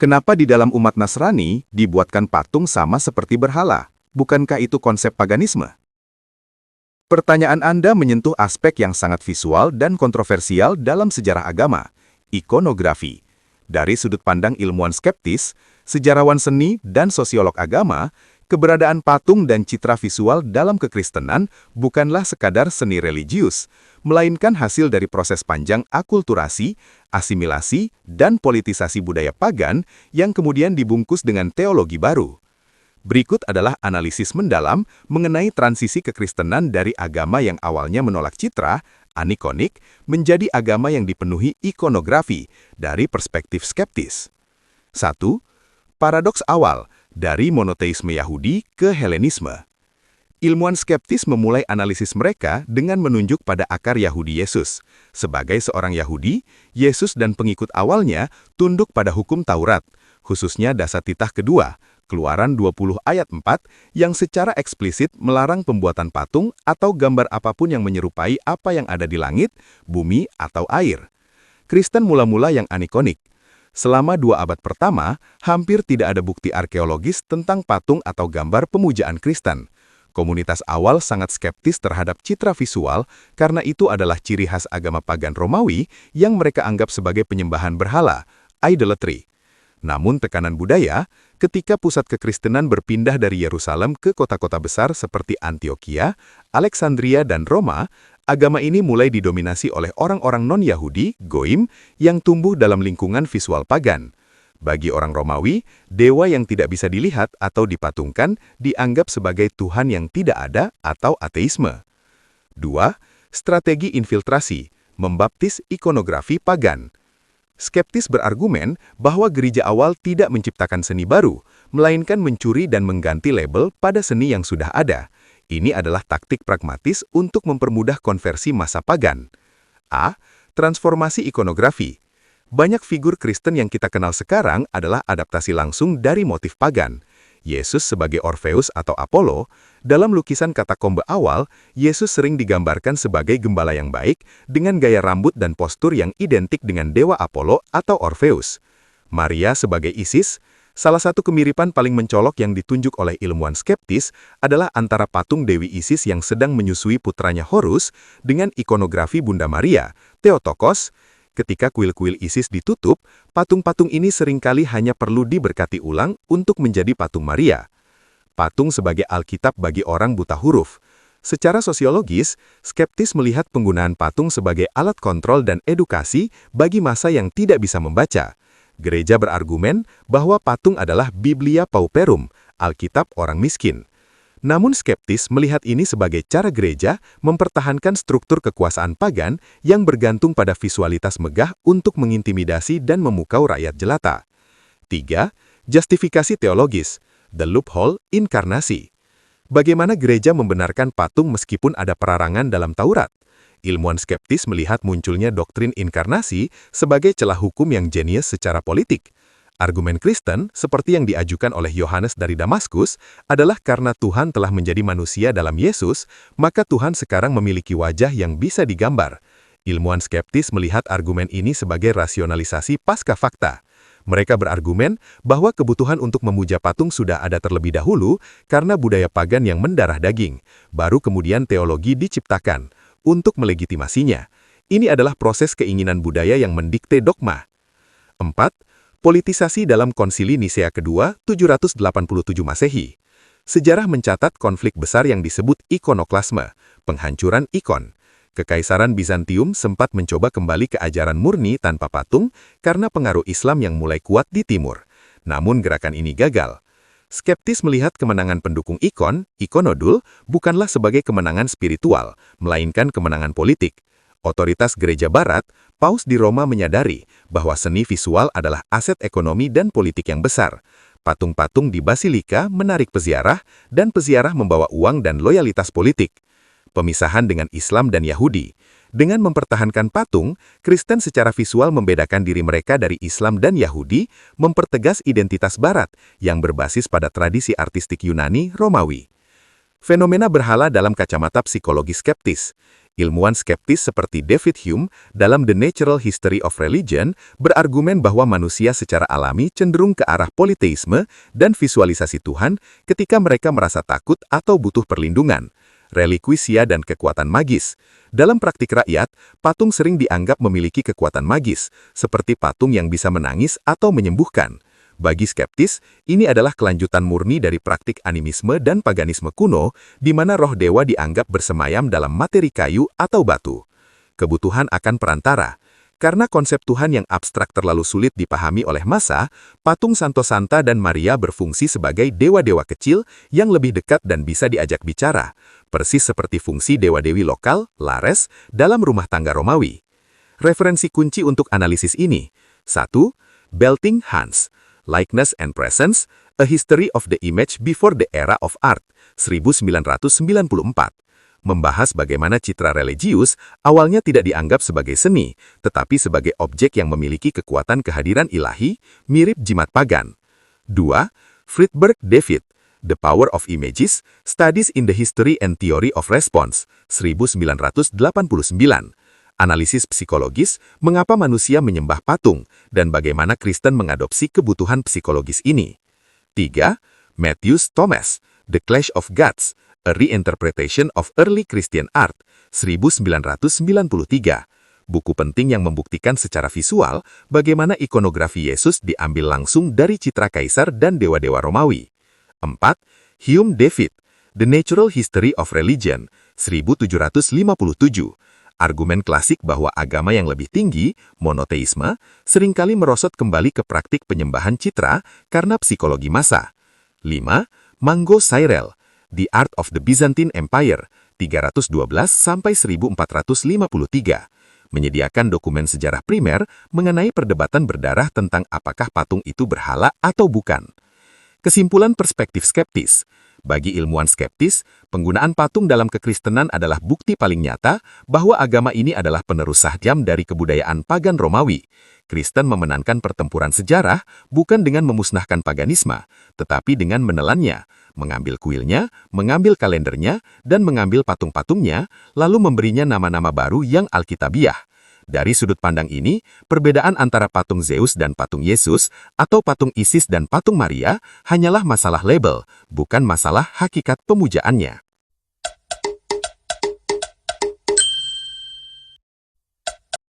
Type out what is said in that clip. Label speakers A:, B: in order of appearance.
A: Kenapa di dalam umat Nasrani dibuatkan patung sama seperti berhala? Bukankah itu konsep paganisme? Pertanyaan Anda menyentuh aspek yang sangat visual dan kontroversial dalam sejarah agama, ikonografi. Dari sudut pandang ilmuwan skeptis, sejarawan seni, dan sosiolog agama, keberadaan patung dan citra visual dalam kekristenan bukanlah sekadar seni religius, melainkan hasil dari proses panjang akulturasi, asimilasi, dan politisasi budaya pagan yang kemudian dibungkus dengan teologi baru. Berikut adalah analisis mendalam mengenai transisi kekristenan dari agama yang awalnya menolak citra, anikonik, menjadi agama yang dipenuhi ikonografi dari perspektif skeptis. 1. Paradoks awal dari monoteisme Yahudi ke Helenisme. Ilmuwan skeptis memulai analisis mereka dengan menunjuk pada akar Yahudi Yesus. Sebagai seorang Yahudi, Yesus dan pengikut awalnya tunduk pada hukum Taurat, khususnya Dasatitah kedua, Keluaran 20 ayat 4, yang secara eksplisit melarang pembuatan patung atau gambar apapun yang menyerupai apa yang ada di langit, bumi, atau air. Kristen mula-mula yang anikonik. Selama 2 abad pertama, hampir tidak ada bukti arkeologis tentang patung atau gambar pemujaan Kristen. Komunitas awal sangat skeptis terhadap citra visual karena itu adalah ciri khas agama pagan Romawi yang mereka anggap sebagai penyembahan berhala, idolatry. Namun tekanan budaya, ketika pusat kekristenan berpindah dari Yerusalem ke kota-kota besar seperti Antioquia, Alexandria, dan Roma, agama ini mulai didominasi oleh orang-orang non-Yahudi, Goim, yang tumbuh dalam lingkungan visual pagan. Bagi orang Romawi, dewa yang tidak bisa dilihat atau dipatungkan dianggap sebagai Tuhan yang tidak ada atau ateisme. 2. Strategi infiltrasi, membaptis ikonografi pagan. Skeptis berargumen bahwa gereja awal tidak menciptakan seni baru, melainkan mencuri dan mengganti label pada seni yang sudah ada. Ini adalah taktik pragmatis untuk mempermudah konversi masa pagan. A. Transformasi ikonografi. Banyak figur Kristen yang kita kenal sekarang adalah adaptasi langsung dari motif pagan. Yesus sebagai Orpheus atau Apollo, dalam lukisan katakombe awal, Yesus sering digambarkan sebagai gembala yang baik dengan gaya rambut dan postur yang identik dengan dewa Apollo atau Orpheus. Maria sebagai Isis, salah satu kemiripan paling mencolok yang ditunjuk oleh ilmuwan skeptis adalah antara patung Dewi Isis yang sedang menyusui putranya Horus dengan ikonografi Bunda Maria, Theotokos. Ketika kuil-kuil Isis ditutup, patung-patung ini seringkali hanya perlu diberkati ulang untuk menjadi patung Maria. Patung sebagai Alkitab bagi orang buta huruf. Secara sosiologis, skeptis melihat penggunaan patung sebagai alat kontrol dan edukasi bagi massa yang tidak bisa membaca. Gereja berargumen bahwa patung adalah Biblia Pauperum, Alkitab orang miskin. Namun skeptis melihat ini sebagai cara gereja mempertahankan struktur kekuasaan pagan yang bergantung pada visualitas megah untuk mengintimidasi dan memukau rakyat jelata. 3. Justifikasi teologis, the loophole inkarnasi. Bagaimana gereja membenarkan patung meskipun ada perarangan dalam Taurat? Ilmuwan skeptis melihat munculnya doktrin inkarnasi sebagai celah hukum yang jenius secara politik. Argumen Kristen, seperti yang diajukan oleh Yohanes dari Damaskus, adalah karena Tuhan telah menjadi manusia dalam Yesus, maka Tuhan sekarang memiliki wajah yang bisa digambar. Ilmuwan skeptis melihat argumen ini sebagai rasionalisasi pasca fakta. Mereka berargumen bahwa kebutuhan untuk memuja patung sudah ada terlebih dahulu karena budaya pagan yang mendarah daging, baru kemudian teologi diciptakan untuk melegitimasinya. Ini adalah proses keinginan budaya yang mendikte dogma. 4. Politisasi dalam Konsili Nisea kedua 787 Masehi. Sejarah mencatat konflik besar yang disebut ikonoklasme, penghancuran ikon. Kekaisaran Bizantium sempat mencoba kembali ke ajaran murni tanpa patung karena pengaruh Islam yang mulai kuat di timur. Namun gerakan ini gagal. Skeptis melihat kemenangan pendukung ikon, ikonodul, bukanlah sebagai kemenangan spiritual, melainkan kemenangan politik. Otoritas Gereja Barat, Paus di Roma menyadari bahwa seni visual adalah aset ekonomi dan politik yang besar. Patung-patung di Basilika menarik peziarah, dan peziarah membawa uang dan loyalitas politik. Pemisahan dengan Islam dan Yahudi. Dengan mempertahankan patung, Kristen secara visual membedakan diri mereka dari Islam dan Yahudi, mempertegas identitas Barat yang berbasis pada tradisi artistik Yunani Romawi.
B: Fenomena berhala dalam kacamata psikologi skeptis. Ilmuwan skeptis seperti David Hume dalam The Natural History of Religion berargumen bahwa manusia secara alami cenderung ke arah politeisme dan visualisasi Tuhan ketika mereka merasa takut atau butuh perlindungan, relikuisia dan kekuatan magis. Dalam praktik rakyat, patung sering dianggap memiliki kekuatan magis, seperti patung yang bisa menangis atau menyembuhkan. Bagi skeptis, ini adalah kelanjutan murni dari praktik animisme dan paganisme kuno, di mana roh dewa dianggap bersemayam dalam materi kayu atau batu. Kebutuhan akan perantara. Karena konsep Tuhan yang abstrak terlalu sulit dipahami oleh massa, patung Santo Santa dan Maria berfungsi sebagai dewa-dewa kecil yang lebih dekat dan bisa diajak bicara, persis seperti fungsi dewa-dewi lokal, Lares, dalam rumah tangga Romawi. Referensi kunci untuk analisis ini. 1. Belting Hans. Likeness and Presence, A History of the Image Before the Era of Art, 1994. Membahas bagaimana citra religius awalnya tidak dianggap sebagai seni, tetapi sebagai objek yang memiliki kekuatan kehadiran ilahi, mirip jimat pagan. 2. Friedberg David, The Power of Images, Studies in the History and Theory of Response, 1989. Analisis psikologis, mengapa manusia menyembah patung, dan bagaimana Kristen mengadopsi kebutuhan psikologis ini. 3. Matthews Thomas, The Clash of Gods, A Reinterpretation of Early Christian Art, 1993. Buku penting yang membuktikan secara visual bagaimana ikonografi Yesus diambil langsung dari citra kaisar dan dewa-dewa Romawi. 4. Hume David, The Natural History of Religion, 1757. Argumen klasik bahwa agama yang lebih tinggi, monoteisme, seringkali merosot kembali ke praktik penyembahan citra karena psikologi massa. 5. Mango Cyril, The Art of the Byzantine Empire, 312-1453, menyediakan dokumen sejarah primer mengenai perdebatan berdarah tentang apakah patung itu berhala atau bukan. Kesimpulan perspektif skeptis. Bagi ilmuwan skeptis, penggunaan patung dalam kekristenan adalah bukti paling nyata bahwa agama ini adalah penerus sahjam dari kebudayaan pagan Romawi. Kristen memenangkan pertempuran sejarah bukan dengan memusnahkan paganisme, tetapi dengan menelannya, mengambil kuilnya, mengambil kalendernya, dan mengambil patung-patungnya, lalu memberinya nama-nama baru yang alkitabiah. Dari sudut pandang ini, perbedaan antara patung Zeus dan patung Yesus, atau patung Isis dan patung Maria, hanyalah masalah label, bukan masalah hakikat pemujaannya.